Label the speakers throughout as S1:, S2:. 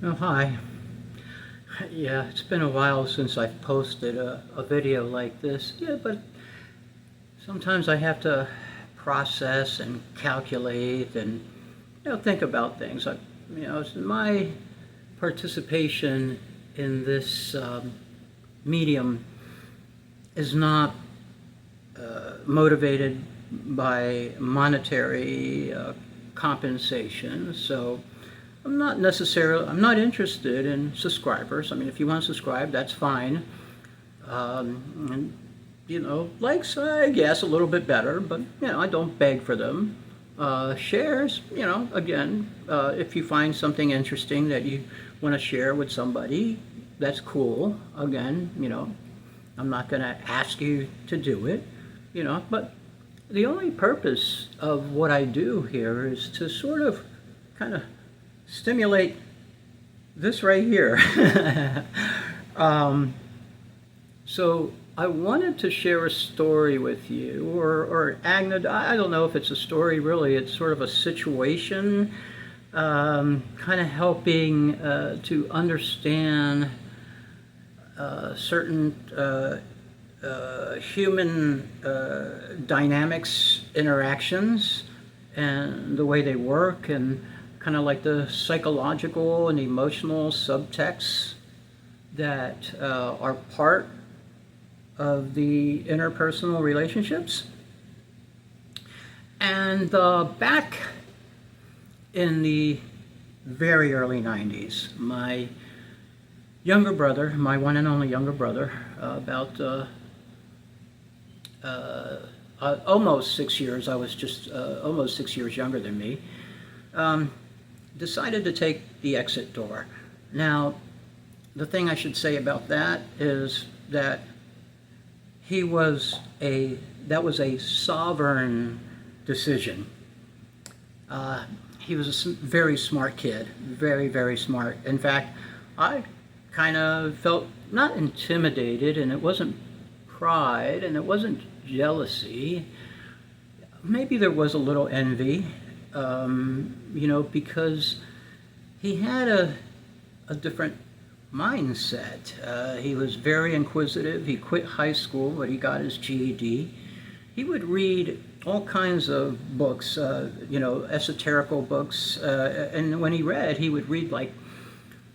S1: Oh, hi. Yeah, it's been a while since I've posted a video like this. Yeah, but sometimes I have to process and calculate and think about things. My participation in this medium is not motivated by monetary compensation. So I'm not interested in subscribers. I mean, if you want to subscribe, that's fine. And, likes, I guess, a little bit better, but, I don't beg for them. Shares, again, if you find something interesting that you want to share with somebody, that's cool. Again, I'm not going to ask you to do it, but the only purpose of what I do here is to sort of kind of stimulate this right here. So I wanted to share a story with you, or Agnes, I don't know if it's a story really, it's sort of a situation, kind of helping to understand certain human dynamics, interactions, and the way they work, and kind of like the psychological and emotional subtexts that are part of the interpersonal relationships. And back in the very early 90s, my younger brother, my one and only younger brother, about almost 6 years, I was just almost 6 years younger than me, decided to take the exit door. Now, the thing I should say about that is that that was a sovereign decision. He was a very smart kid, very, very smart. In fact, I kind of felt not intimidated, and it wasn't pride, and it wasn't jealousy. Maybe there was a little envy, because he had a different mindset. He was very inquisitive. He quit high school, but he got his GED. He would read all kinds of books, esoterical books, and when he read, he would read like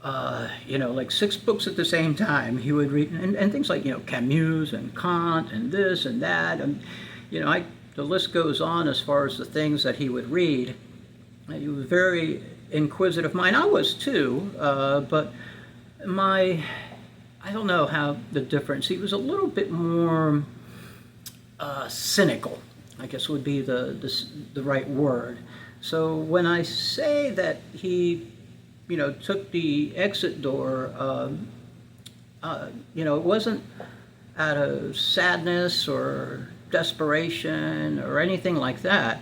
S1: 6 books at the same time. He would read, and things like, Camus and Kant and this and that, and, the list goes on as far as the things that he would read. He was very inquisitive mind. I was too, but I don't know how the difference, he was a little bit more cynical, I guess would be the right word. So when I say that he, took the exit door, it wasn't out of sadness or desperation or anything like that.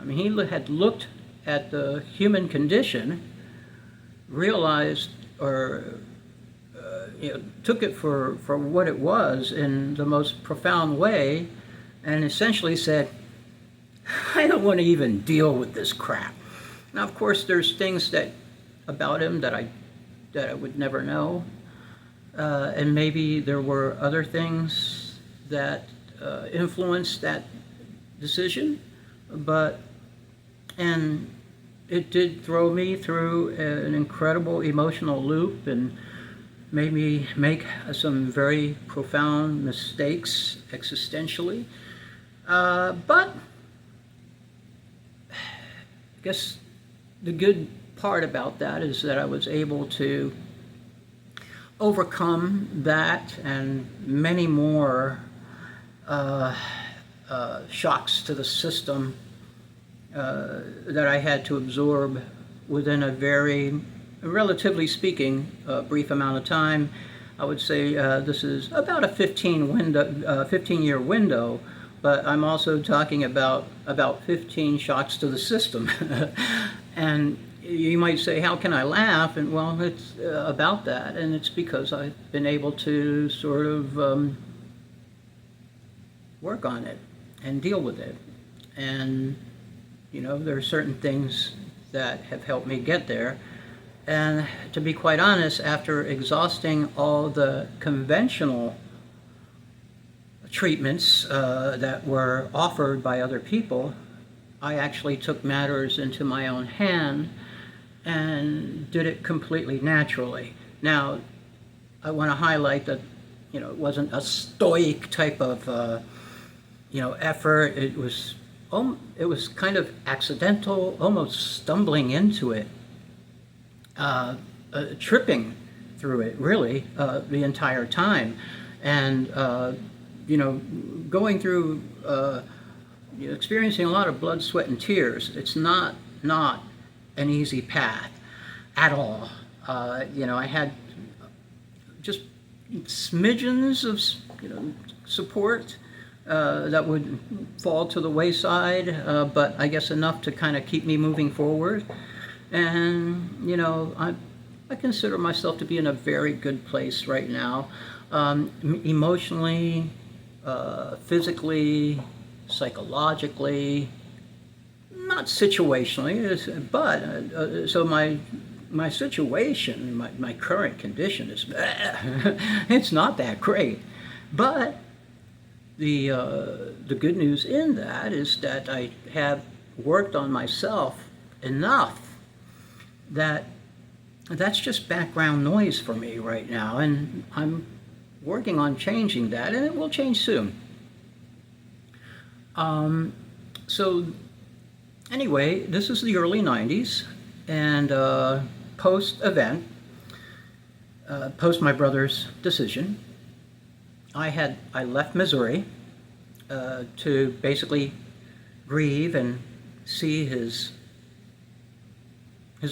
S1: I mean, he had looked at the human condition, realized, or took it for what it was in the most profound way, and essentially said, I don't want to even deal with this crap. Now, of course, there's things about him that I would never know, and maybe there were other things that influenced that decision, and it did throw me through an incredible emotional loop and made me make some very profound mistakes existentially. But I guess the good part about that is that I was able to overcome that and many more shocks to the system that I had to absorb within a very, relatively speaking, brief amount of time. I would say this is about a 15-year window, but I'm also talking about 15 shocks to the system. And you might say, how can I laugh? And well, it's about that, and it's because I've been able to sort of work on it and deal with it. And there are certain things that have helped me get there. And to be quite honest, after exhausting all the conventional treatments that were offered by other people, I actually took matters into my own hand and did it completely naturally. Now, I want to highlight that, it wasn't a stoic type of, effort. It was kind of accidental, almost stumbling into it, tripping through it, really, the entire time. And, going through, experiencing a lot of blood, sweat, and tears. It's not an easy path at all. I had just smidgens of, support that would fall to the wayside, but I guess enough to kind of keep me moving forward. And, I consider myself to be in a very good place right now, emotionally, physically, psychologically, not situationally, but so my situation, my current condition is it's not that great. But the good news in that is that I have worked on myself enough that that's just background noise for me right now, and I'm working on changing that, and it will change soon. So anyway, this is the early 90s, and post-event, post my brother's decision, I left Missouri to basically grieve and see his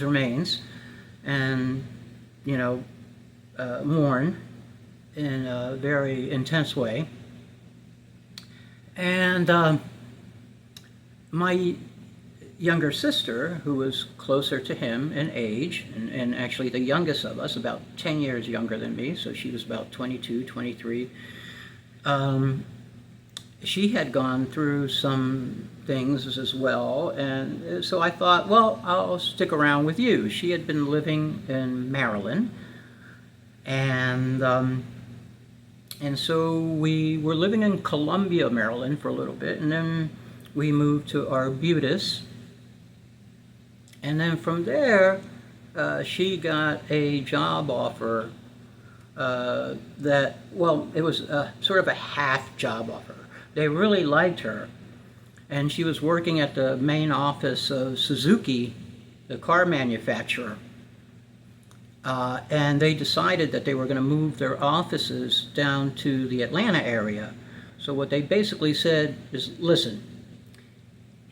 S1: remains, and mourn in a very intense way. And my younger sister, who was closer to him in age, and actually the youngest of us, about 10 years younger than me, so she was about 22, 23, she had gone through some things as well, and so I thought, well, I'll stick around with you. She had been living in Maryland, and so we were living in Columbia, Maryland for a little bit, and then we moved to Arbutus. And then from there, she got a job offer it was sort of a half job offer. They really liked her, and she was working at the main office of Suzuki, the car manufacturer. And they decided that they were going to move their offices down to the Atlanta area. So what they basically said is, listen,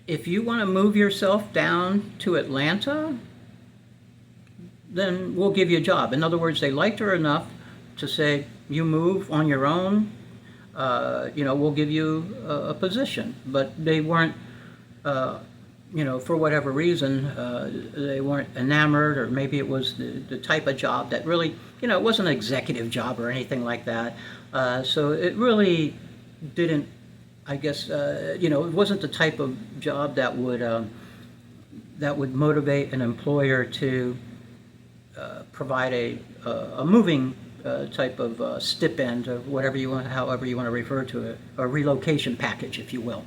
S1: if you want to move yourself down to Atlanta, then we'll give you a job. In other words, they liked her enough to say, you move on your own, we'll give you a position. But they weren't, for whatever reason, they weren't enamored, or maybe it was the type of job that really, it wasn't an executive job or anything like that. So it really didn't, I guess, it wasn't the type of job that would motivate an employer to provide a moving type of stipend, or however you want to refer to it, a relocation package, if you will.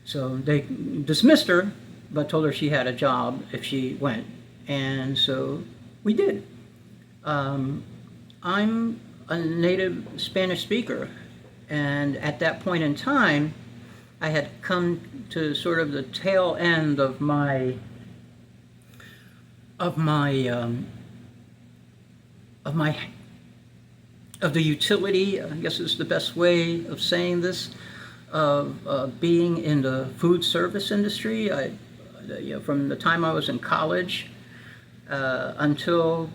S1: So they dismissed her, but told her she had a job if she went, and so we did. I'm a native Spanish speaker, and at that point in time, I had come to sort of the tail end of the utility, I guess is the best way of saying this, of being in the food service industry. From the time I was in college until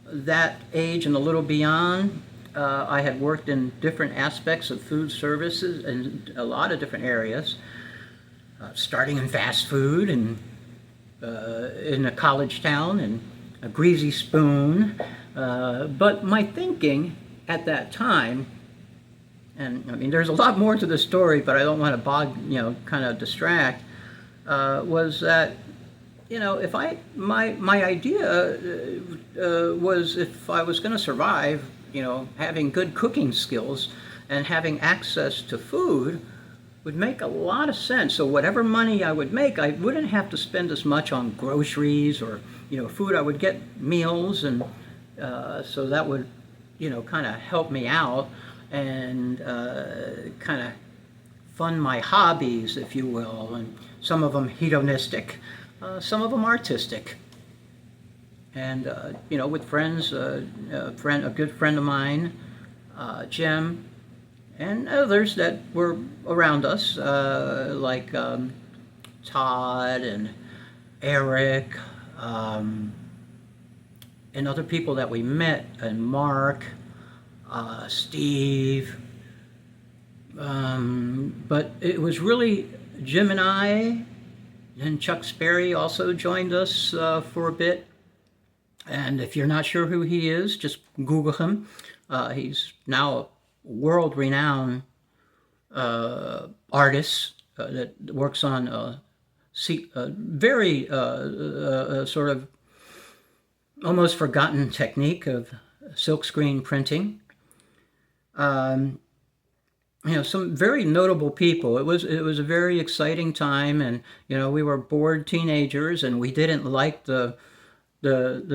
S1: that age and a little beyond, I had worked in different aspects of food services in a lot of different areas, starting in fast food and in a college town and a greasy spoon. But my thinking at that time, and I mean, there's a lot more to the story, but I don't want to kind of distract, was that, if my idea was if I was going to survive, having good cooking skills and having access to food would make a lot of sense. So whatever money I would make, I wouldn't have to spend as much on groceries or food. I would get meals, and so that would kind of help me out and kind of fund my hobbies, if you will, and some of them hedonistic, some of them artistic. And with friends, a good friend of mine, Jim, and others that were around us, like Todd and Eric, and other people that we met, and Mark, Steve. But it was really Jim and I, and Chuck Sperry also joined us for a bit. And if you're not sure who he is, just Google him. He's now a world-renowned artist that works on very sort of almost forgotten technique of silkscreen printing. Some very notable people. It was a very exciting time, and we were bored teenagers, and we didn't like the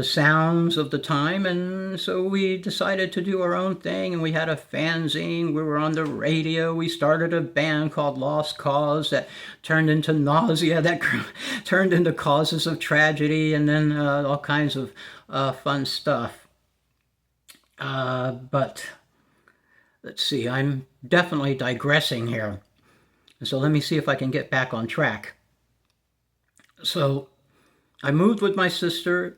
S1: sounds of the time, and so we decided to do our own thing, and we had a fanzine. We were on the radio. We started a band called Lost Cause that turned into Nausea, that turned into Causes of Tragedy, and then all kinds of fun stuff. But let's see, I'm definitely digressing here. So let me see if I can get back on track. So I moved with my sister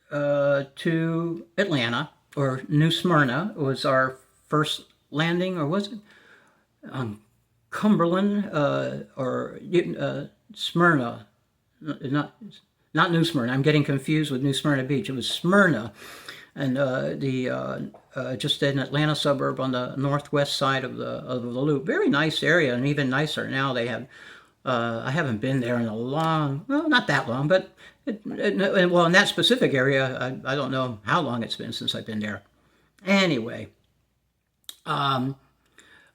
S1: to Atlanta, or New Smyrna was our first landing, or was it Cumberland, or Smyrna? Not New Smyrna. I'm getting confused with New Smyrna Beach. It was Smyrna, and just an Atlanta suburb on the northwest side of the loop. Very nice area, and even nicer now. They have. I haven't been there in a not that long, but well, in that specific area, I don't know how long it's been since I've been there. Anyway, one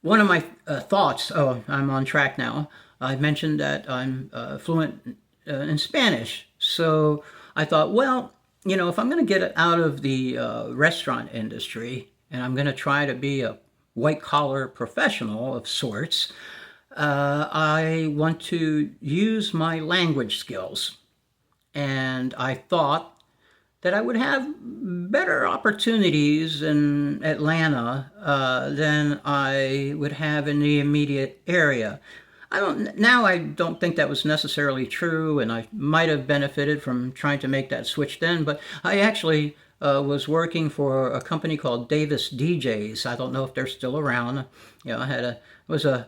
S1: of my thoughts. Oh, I'm on track now. I mentioned that I'm fluent in Spanish, so I thought, well, if I'm going to get out of the restaurant industry and I'm going to try to be a white-collar professional of sorts, I want to use my language skills. And I thought that I would have better opportunities in Atlanta than I would have in the immediate area. I don't think that was necessarily true, and I might have benefited from trying to make that switch then, but I actually was working for a company called Davis DJs. I don't know if they're still around. It was a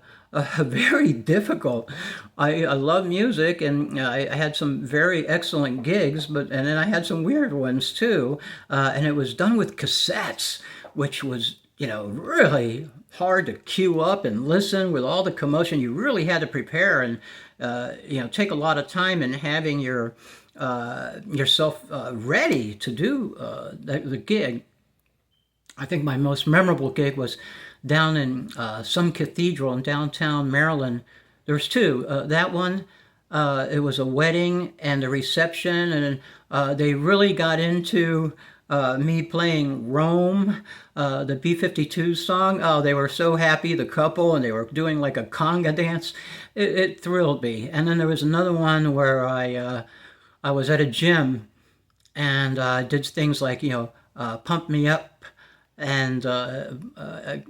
S1: very difficult. I love music, and I had some very excellent gigs, and then I had some weird ones too, and it was done with cassettes, which was really hard to queue up and listen with all the commotion. You really had to prepare and take a lot of time in having yourself ready to do the gig. I think my most memorable gig was down in some cathedral in downtown Maryland. There's two. That one, it was a wedding and a reception, and they really got into me playing Rome, the B-52 song. Oh, they were so happy, the couple, and they were doing like a conga dance. It thrilled me. And then there was another one where I was at a gym and did things like, pump me up, and I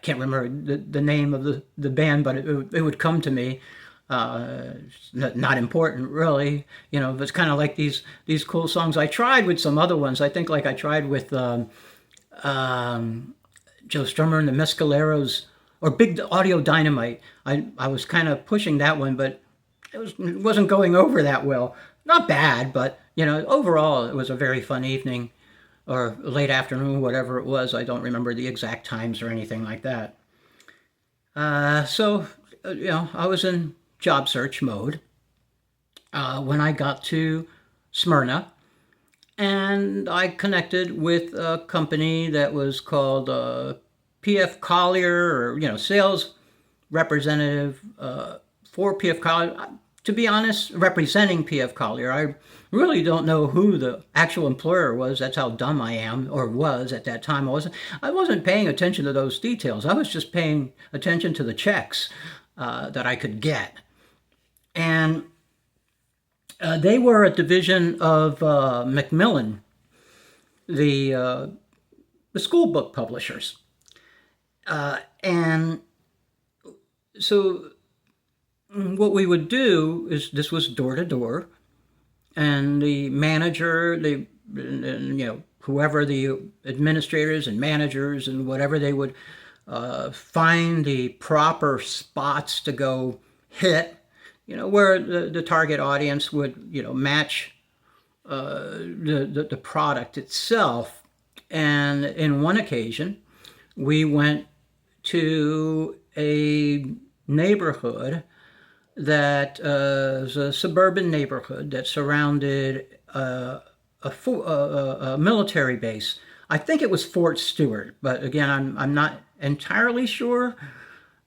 S1: can't remember the name of the band, but it would come to me. Not important, really. It's kind of like these cool songs. I tried with some other ones. I think like I tried with Joe Strummer and the Mescaleros, or Big Audio Dynamite. I was kind of pushing that one, but it wasn't going over that well. Not bad, but overall it was a very fun evening, or late afternoon, whatever it was. I don't remember the exact times or anything like that. So I was in job search mode, when I got to Smyrna, and I connected with a company that was called PF Collier, or sales representative for PF Collier. To be honest, representing PF Collier, I really don't know who the actual employer was. That's how dumb I am, or was at that time. I wasn't paying attention to those details. I was just paying attention to the checks that I could get, and they were a division of Macmillan, the school book publishers, and so what we would do is, this was door to door, and the manager, whoever the administrators and managers and whatever, they would find the proper spots to go hit, where the target audience would, match the product itself. And in one occasion, we went to a neighborhood that was a suburban neighborhood that surrounded a military base. I think it was Fort Stewart, but again, I'm not entirely sure.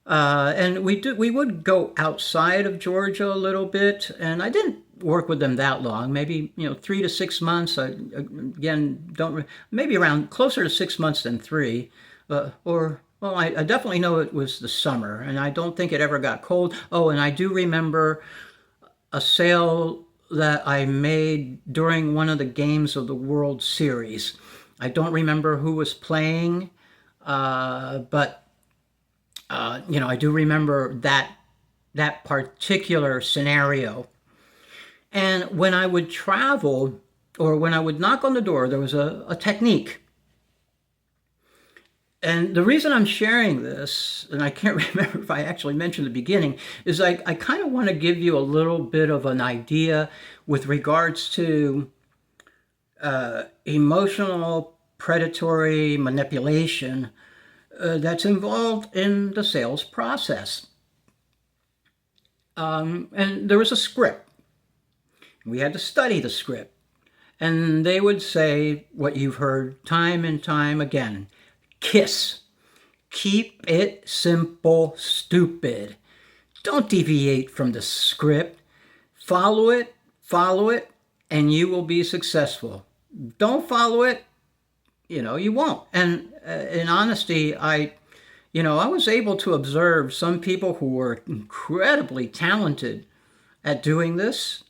S1: And we would go outside of Georgia a little bit, and I didn't work with them that long, maybe 3 to 6 months. I again don't maybe around closer to 6 months than 3, or well, I definitely know it was the summer, and I don't think it ever got cold. Oh, and I do remember a sale that I made during one of the games of the World Series. I don't remember who was playing, but I do remember that particular scenario. And when I would travel, or when I would knock on the door, there was a technique. And the reason I'm sharing this, and I can't remember if I actually mentioned the beginning, is I kind of want to give you a little bit of an idea with regards to emotional predatory manipulation that's involved in the sales process. And there was a script. We had to study the script. And they would say what you've heard time and time again. KISS. Keep it simple, stupid. Don't deviate from the script. Follow it, and you will be successful. Don't follow it, you won't. And in honesty, I was able to observe some people who were incredibly talented at doing this,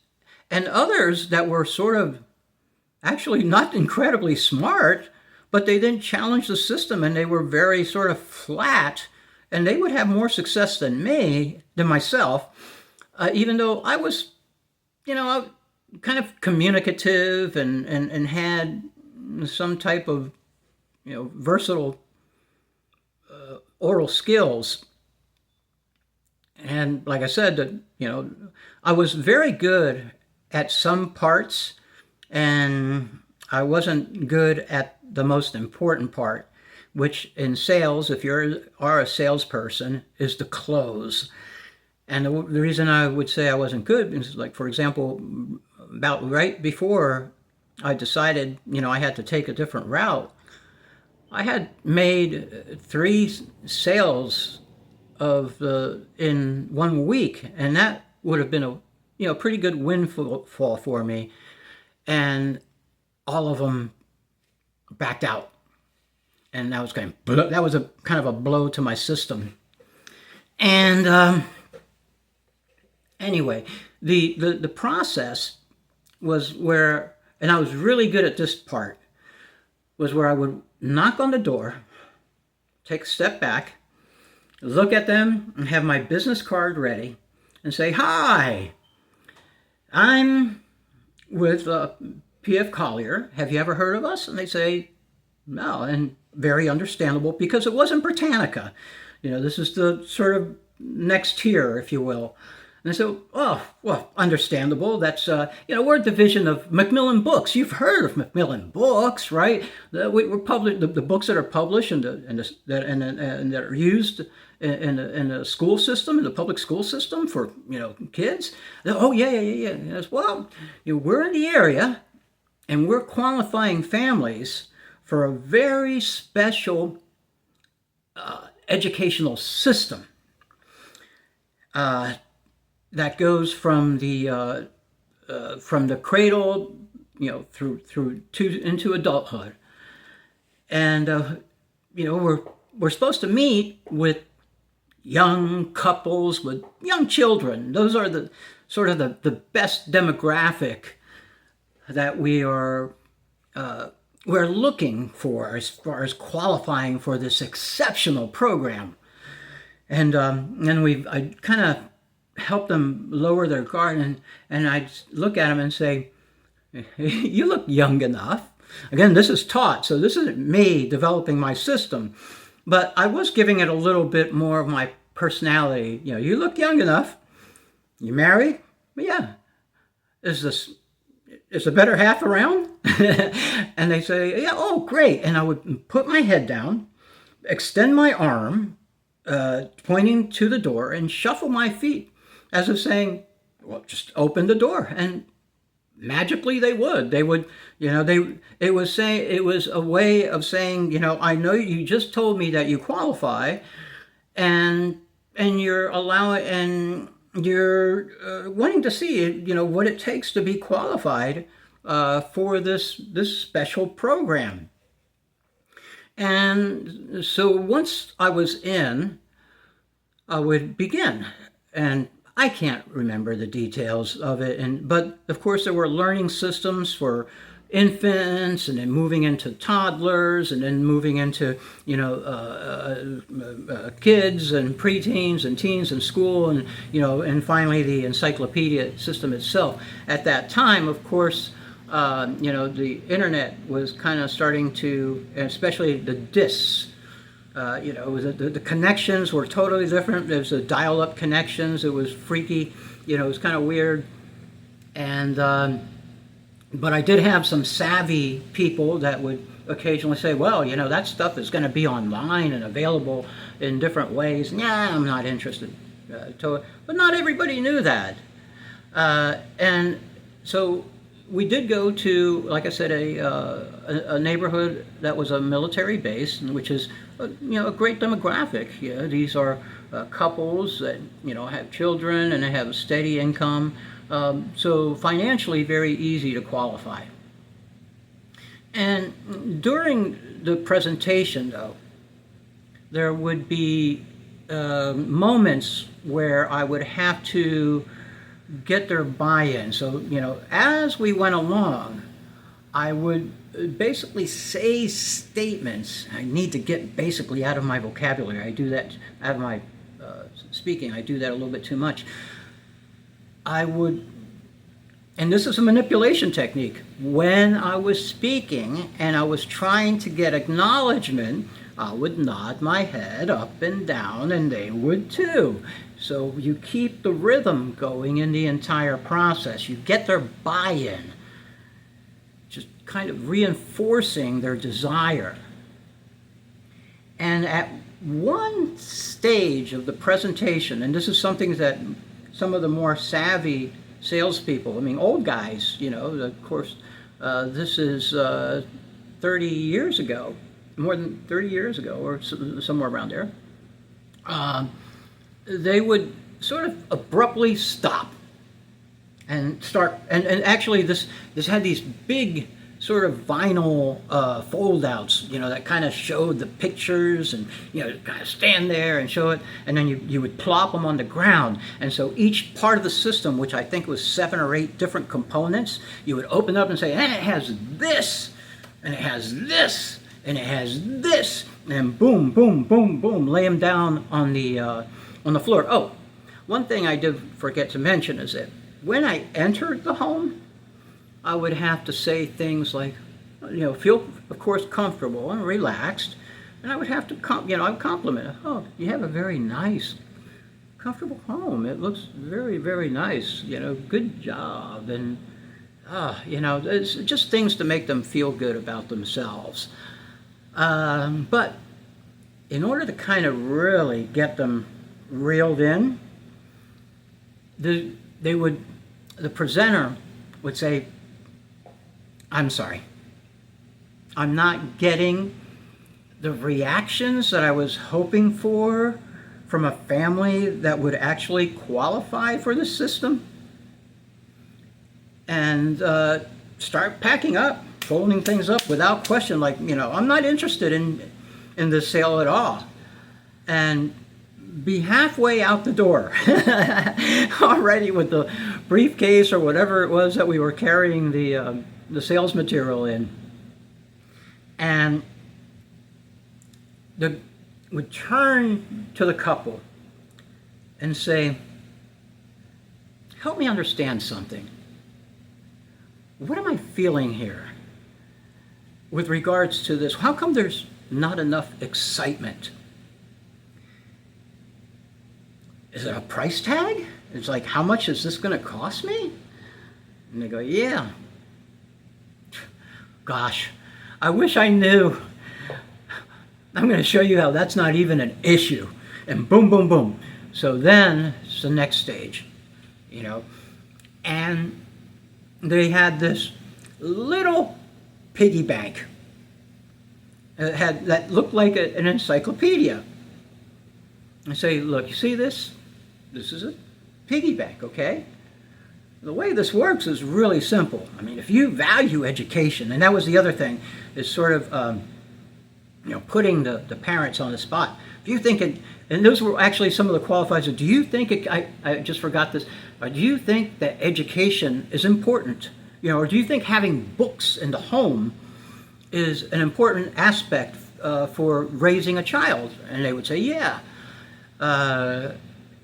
S1: and others that were sort of actually not incredibly smart, but they didn't challenge the system, and they were very sort of flat, and they would have more success than myself, even though I was, kind of communicative and had some type of, versatile oral skills. And like I said, I was very good at some parts, and I wasn't good at the most important part, which in sales, if you are a salesperson, is the close. And the reason I would say I wasn't good is, like, for example, about right before I decided, I had to take a different route, I had made 3 sales in 1 week, and that would have been a pretty good windfall for me, and all of them backed out, and that was a kind of a blow to my system. And anyway, the process was where, and I was really good at this part, was where I would knock on the door, take a step back, look at them, and have my business card ready, and say, "Hi, I'm with P.F. Collier. Have you ever heard of us?" And they say, "No," and very understandable, because it wasn't Britannica. This is the sort of next tier, if you will. And so, oh, well, understandable. That's, we're a division of Macmillan Books. You've heard of Macmillan Books, right? We're the books that are published and that are used in the school system, in the public school system for, kids. Oh, yeah. Yes, well, we're in the area and we're qualifying families for a very special educational system. That goes from the cradle, through into adulthood, and we're supposed to meet with young couples with young children. Those are the sort of the best demographic that we're looking for as far as qualifying for this exceptional program. And I kind of help them lower their guard, and I look at them and say, you look young enough. Again, this is taught, so this isn't me developing my system, but I was giving it a little bit more of my personality. You look young enough. You married? Yeah. Is the better half around? And they say, yeah, oh, great. And I would put my head down, extend my arm, pointing to the door, and shuffle my feet as if saying, well, just open the door. And magically they would. It was a way of saying, I know you just told me that you qualify, and you're wanting to see, what it takes to be qualified for this special program. And so once I was in, I would begin, and I can't remember the details of it, but of course there were learning systems for infants, and then moving into toddlers, and then moving into kids and preteens and teens in school, and finally the encyclopedia system itself. At that time, of course, the internet was kind of starting to, especially the discs. The connections were totally different. There was the dial-up connections. It was freaky. It was kind of weird. And but I did have some savvy people that would occasionally say, well, that stuff is going to be online and available in different ways. Yeah, I'm not interested. But not everybody knew that. And so we did go to, like I said, a neighborhood that was a military base, which is a great demographic. These are couples that have children and they have a steady income, so financially very easy to qualify. And during the presentation, though, there would be moments where I would have to get their buy-in. So, as we went along, I would basically say statements. I need to get basically out of my vocabulary. I do that out of my speaking. I do that a little bit too much. And this is a manipulation technique. When I was speaking and I was trying to get acknowledgement, I would nod my head up and down, and they would too. So you keep the rhythm going in the entire process. You get their buy-in, just kind of reinforcing their desire. And at one stage of the presentation, and this is something that some of the more savvy salespeople, old guys, of course, this is 30 years ago, more than 30 years ago, or somewhere around there. They would sort of abruptly stop and start, and actually this had these big sort of vinyl fold-outs, that kind of showed the pictures, and kind of stand there and show it, and then you would plop them on the ground. And so each part of the system, which I think was 7 or 8 different components, you would open up and say, and it has this, and it has this, and it has this, and boom, boom, boom, boom, lay them down on the floor. Oh, one thing I did forget to mention is that when I entered the home, I would have to say things like, feel, of course, comfortable and relaxed, and I would have to, I would compliment, oh, you have a very nice, comfortable home. It looks very, very nice. Good job. And, it's just things to make them feel good about themselves. But in order to kind of really get them reeled in, the presenter would say, "I'm sorry, I'm not getting the reactions that I was hoping for from a family that would actually qualify for the system," and start packing up, folding things up without question, like, "I'm not interested in this sale at all," and be halfway out the door already with the briefcase or whatever it was that we were carrying the sales material in, and would turn to the couple and say, "Help me understand something. What am I feeling here with regards to this? How come there's not enough excitement? Is it a price tag? It's like, how much is this going to cost me?" And they go, "Yeah. Gosh, I wish I knew. I'm going to show you how that's not even an issue." And boom, boom, boom. So then it's the next stage, And they had this little piggy bank that looked like an encyclopedia. I say, "Look, you see this? This is a piggy bank, okay? The way this works is really simple. I mean, if you value education," and that was the other thing, is sort of, putting the parents on the spot. If you think and those were actually some of the qualifiers. Do you think, I just forgot this, do you think that education is important? Or do you think having books in the home is an important aspect for raising a child? And they would say, "Yeah."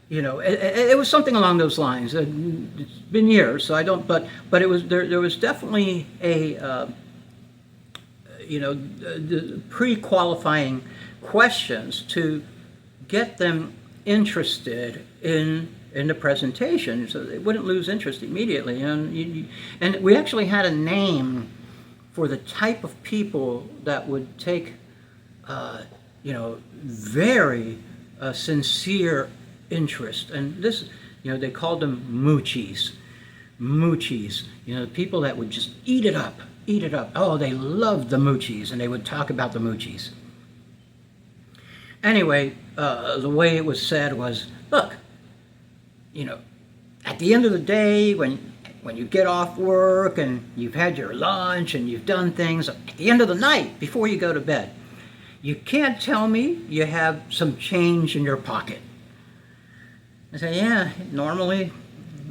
S1: It was something along those lines. It's been years, so I don't. But it was there was definitely the pre-qualifying questions to get them interested in the presentation, so they wouldn't lose interest immediately. And we actually had a name for the type of people that would take, very sincere interest. And this, they called them moochies. Moochies, people that would just eat it up. Oh, they loved the moochies, and they would talk about the moochies. Anyway, the way it was said was, "Look, at the end of the day, when you get off work and you've had your lunch and you've done things, at the end of the night, before you go to bed, you can't tell me you have some change in your pocket." I say, "Yeah, normally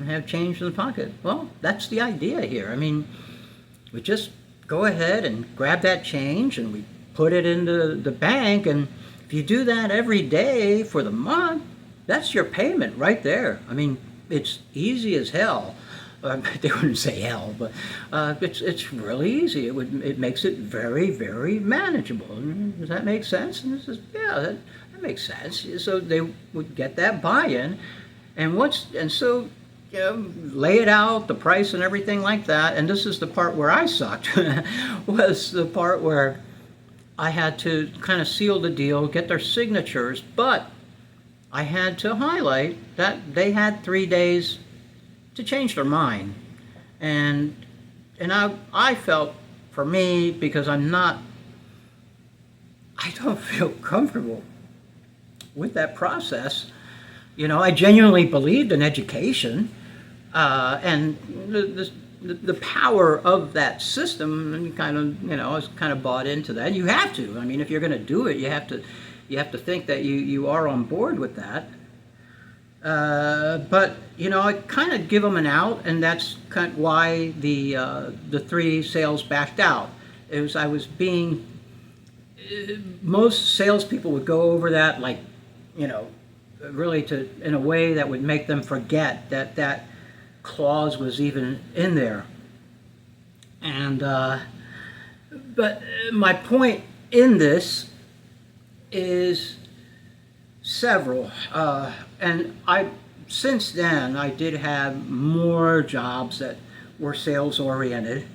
S1: I have change in the pocket." Well, that's the idea here. I mean, we just go ahead and grab that change and we put it into the bank, and if you do that every day for the month, that's your payment right there. I mean, it's easy as hell. They wouldn't say hell, but it's really easy. It makes it very, very manageable. Does that make sense? And this is, yeah, that makes sense. So they would get that buy-in, and so lay it out, the price and everything like that. And this is the part where I sucked, was the part where I had to kind of seal the deal, get their signatures, but I had to highlight that they had 3 days to change their mind. And I felt, for me, because I don't feel comfortable with that process. I genuinely believed in education, and the power of that system, and I was kind of bought into that. You have to. I mean, if you're going to do it, you have to think that you are on board with that. But I kind of give them an out, and that's kind of why the 3 sales backed out. Most salespeople would go over that, like, really in a way that would make them forget that clause was even in there. And but my point in this is several. And since then, I did have more jobs that were sales oriented.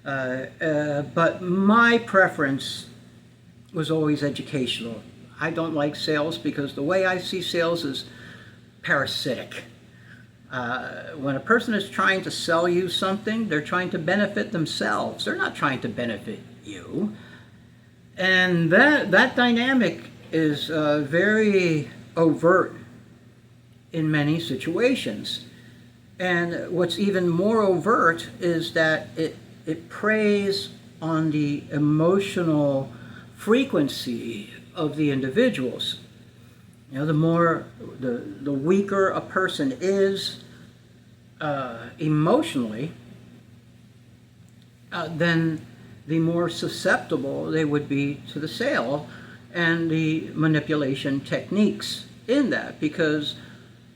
S1: But my preference was always educational. I don't like sales because the way I see sales is parasitic. When a person is trying to sell you something, they're trying to benefit themselves. They're not trying to benefit you. And that dynamic is very overt in many situations. And what's even more overt is that it preys on the emotional frequency of the individuals. You know, the weaker a person is emotionally, then the more susceptible they would be to the sale and the manipulation techniques in that, because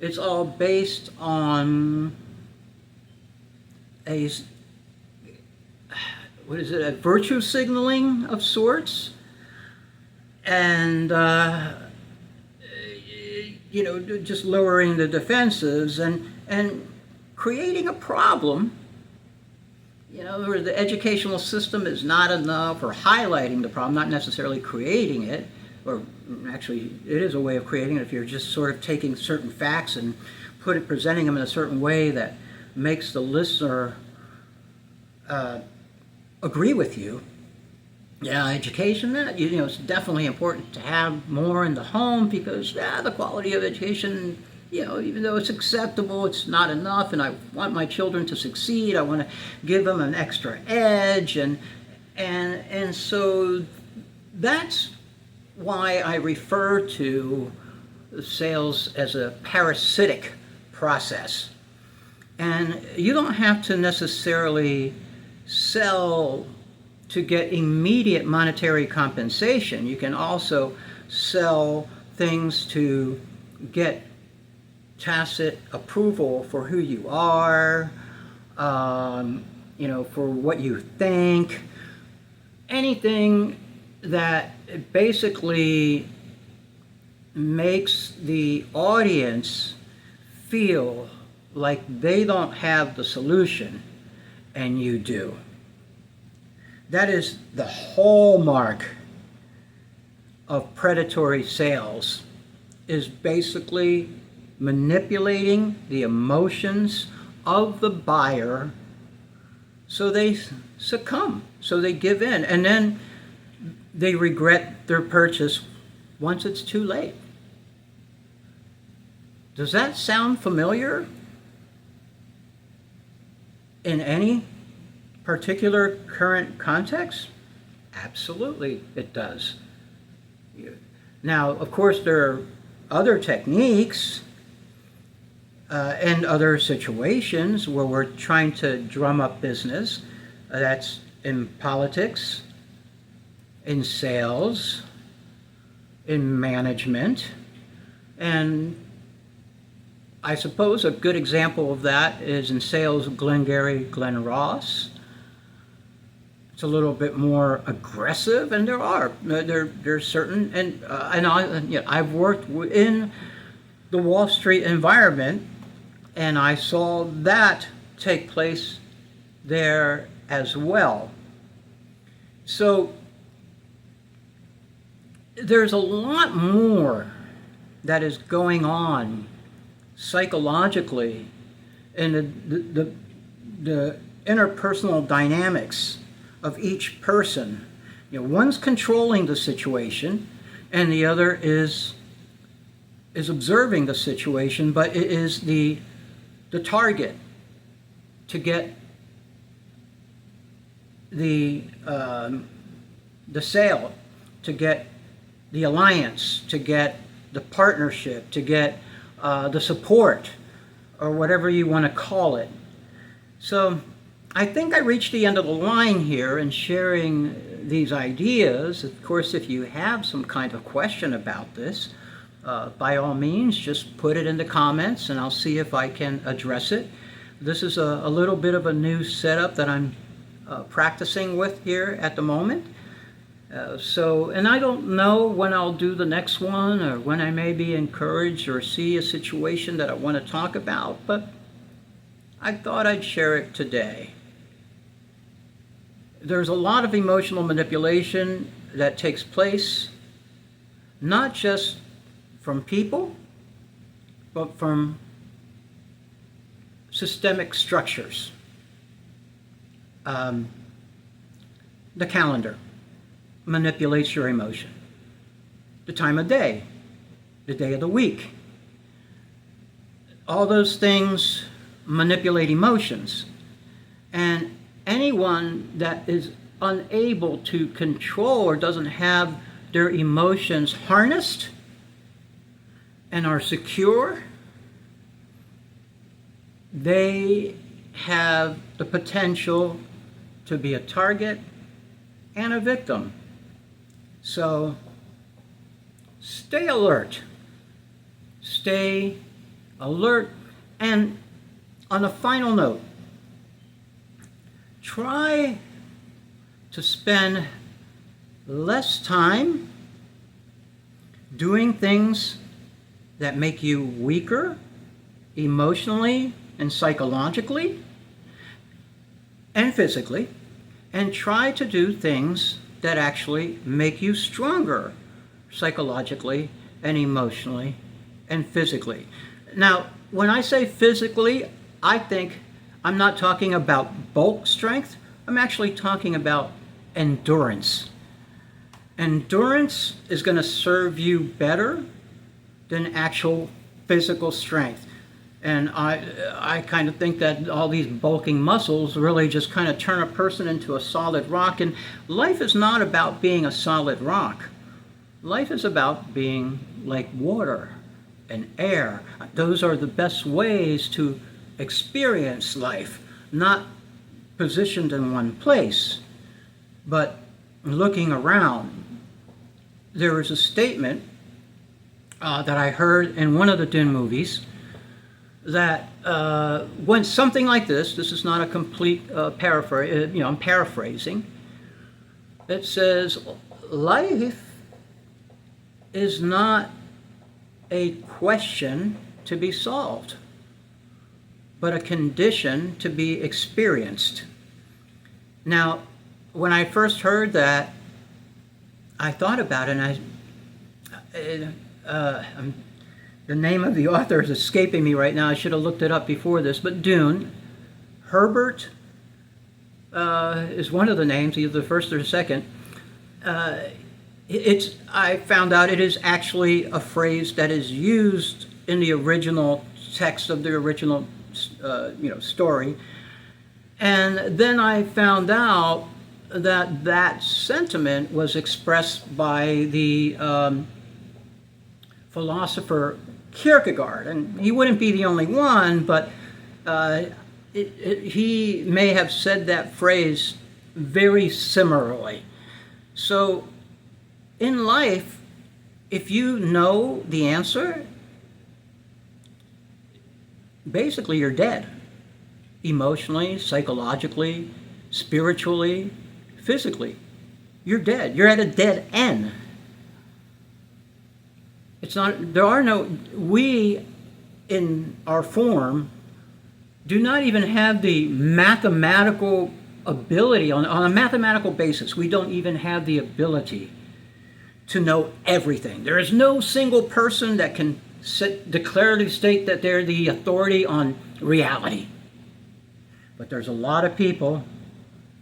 S1: it's all based on a virtue signaling of sorts, and just lowering the defenses and creating a problem. Where the educational system is not enough, or highlighting the problem, not necessarily creating it, or actually it is a way of creating it if you're just sort of taking certain facts and presenting them in a certain way that makes the listener agree with you. Yeah, education, it's definitely important to have more in the home, because the quality of education, even though it's acceptable, it's not enough, and I want my children to succeed. I want to give them an extra edge, and so that's why I refer to sales as a parasitic process. And you don't have to necessarily sell to get immediate monetary compensation. You can also sell things to get tacit approval for who you are, for what you think, anything that basically makes the audience feel like they don't have the solution and you do. That is the hallmark of predatory sales, is basically manipulating the emotions of the buyer so they succumb, so they give in, and then they regret their purchase once it's too late. Does that sound familiar in any particular current context? Absolutely, it does. Now, of course, there are other techniques and other situations where we're trying to drum up business. That's in politics, in sales, in management, and I suppose a good example of that is in sales, Glengarry Glen Ross. It's a little bit more aggressive, and there's certain, and I've worked in the Wall Street environment, and I saw that take place there as well. So there's a lot more that is going on psychologically in the interpersonal dynamics of each person. One's controlling the situation, and the other is observing the situation, but it is the target to get the sale, to get the alliance, to get the partnership, to get the support, or whatever you want to call it. So I think I reached the end of the line here in sharing these ideas. Of course, if you have some kind of question about this, by all means, just put it in the comments and I'll see if I can address it. This is a little bit of a new setup that I'm practicing with here at the moment. And I don't know when I'll do the next one or when I may be encouraged or see a situation that I want to talk about, but I thought I'd share it today. There's a lot of emotional manipulation that takes place, not just from people, but from systemic structures. The calendar manipulates your emotion. The time of day, the day of the week. All those things manipulate emotions. And anyone that is unable to control or doesn't have their emotions harnessed and are secure, they have the potential to be a target and a victim. So stay alert. Stay alert. And on a final note, try to spend less time doing things that make you weaker emotionally and psychologically and physically, and try to do things that actually make you stronger psychologically and emotionally and physically. Now, when I say physically, I'm not talking about bulk strength. I'm actually talking about endurance. Endurance is going to serve you better than actual physical strength. And I kind of think that all these bulking muscles really just kind of turn a person into a solid rock. And life is not about being a solid rock. Life is about being like water and air. Those are the best ways to experience life, not positioned in one place, but looking around. There was a statement that I heard in one of the Dune movies that went something like this. This is not a complete paraphrase, I'm paraphrasing. It says, life is not a question to be solved, but a condition to be experienced. Now, when I first heard that, I thought about it, and the name of the author is escaping me right now. I should have looked it up before this, but Dune, Herbert is one of the names, either the first or the second. I found out it is actually a phrase that is used in the original text of the original story. And then I found out that sentiment was expressed by the philosopher Kierkegaard, and he wouldn't be the only one, but he may have said that phrase very similarly. So in life, if you know the answer, basically you're dead. Emotionally, psychologically, spiritually, physically. You're dead. You're at a dead end. We in our form do not even have the mathematical ability, on a mathematical basis, we don't even have the ability to know everything. There is no single person that can declaratively state that they're the authority on reality. But there's a lot of people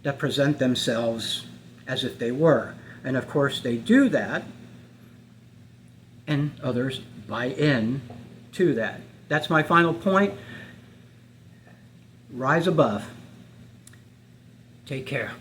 S1: that present themselves as if they were. And of course they do that, and others buy in to that. That's my final point. Rise above. Take care.